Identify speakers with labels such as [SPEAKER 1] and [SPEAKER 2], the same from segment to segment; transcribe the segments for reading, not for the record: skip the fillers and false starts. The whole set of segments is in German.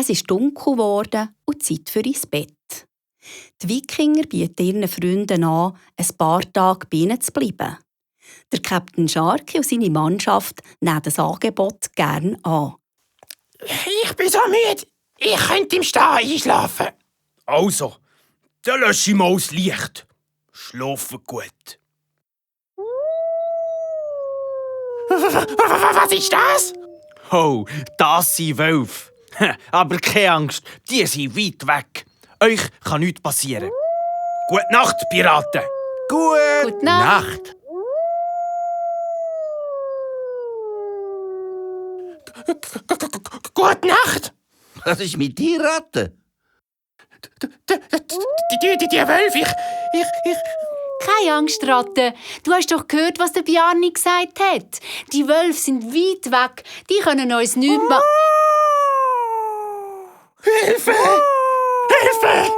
[SPEAKER 1] Es ist dunkel geworden und Zeit für ins Bett. Die Wikinger bieten ihren Freunden an, ein paar Tage bei ihnen zu bleiben. Der Captain Sharky und seine Mannschaft nehmen das Angebot gerne an.
[SPEAKER 2] Ich bin so müde, ich könnte im Stehen einschlafen.
[SPEAKER 3] Also, dann lösche ich mal das Licht. Schlafen gut.
[SPEAKER 2] Was ist das?
[SPEAKER 3] Oh, das sind Wölfe. Aber keine Angst, die sind weit weg. Euch kann nichts passieren. Gute Nacht, Piraten.
[SPEAKER 1] Gute Nacht.
[SPEAKER 2] Gute Nacht.
[SPEAKER 4] Was ist mit dir, Ratte?
[SPEAKER 2] Die Wölfe, ich...
[SPEAKER 1] Keine Angst, Ratte. Du hast doch gehört, was der Bjarni gesagt hat. Die Wölfe sind weit weg. Die können uns nichts machen.
[SPEAKER 2] Hilfe! Hilfe!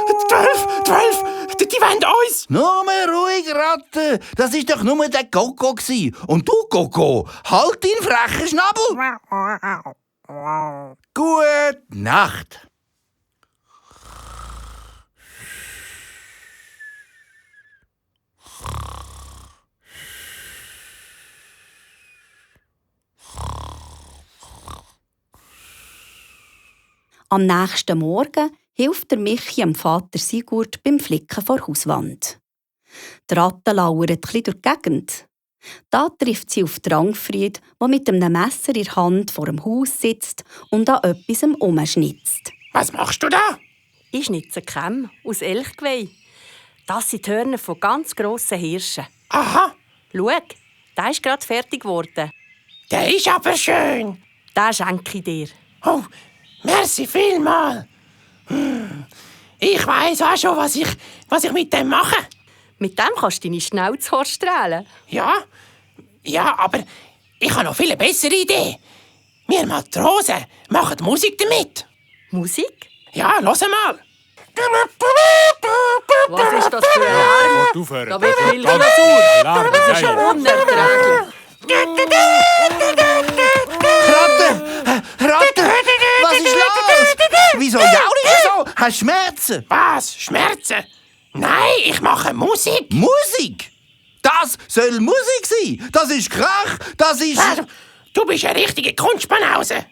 [SPEAKER 2] Die Wölfe, die wollen uns!
[SPEAKER 4] Nur mehr ruhig, Ratte. Das ist doch nur der Coco gsi. Und du, Coco, halt deinen frechen Schnabel. Gute Nacht.
[SPEAKER 1] Am nächsten Morgen hilft der Michi dem Vater Sigurd beim Flicken vor Hauswand. Die Ratte lauert ein bisschen durch die Gegend. Da trifft sie auf Drangfried, der mit einem Messer in der Hand vor dem Haus sitzt und an etwas umschnitzt.
[SPEAKER 2] Was machst du da?
[SPEAKER 5] Ich schnitze Kämme aus Elchgeweih. Das sind die Hörner von ganz grossen Hirschen.
[SPEAKER 2] Aha,
[SPEAKER 5] Schau, der ist gerade fertig geworden.
[SPEAKER 2] der ist aber schön.
[SPEAKER 5] Den schenke ich dir.
[SPEAKER 2] Oh, merci vielmal. Ich weiss auch schon, was ich mit dem mache.
[SPEAKER 5] Mit dem kannst du deine Schnauze horstrahlen.
[SPEAKER 2] Ja, aber ich habe noch viel bessere Idee. Wir Matrosen machen Musik damit.
[SPEAKER 5] Musik?
[SPEAKER 2] Ja, hör mal.
[SPEAKER 5] Was ist das für ein Lärm?
[SPEAKER 3] Aufhören.
[SPEAKER 5] Da wird Milch sauer. Das ist schon unerträglich.
[SPEAKER 4] Ratte, was ist los? Wieso jaulst du so? Hast du Schmerzen?
[SPEAKER 2] Was? Schmerzen? Nein, ich mache Musik.
[SPEAKER 4] Musik? Das soll Musik sein. Das ist Krach. Das ist...
[SPEAKER 2] Du bist eine richtige Kunstbanause.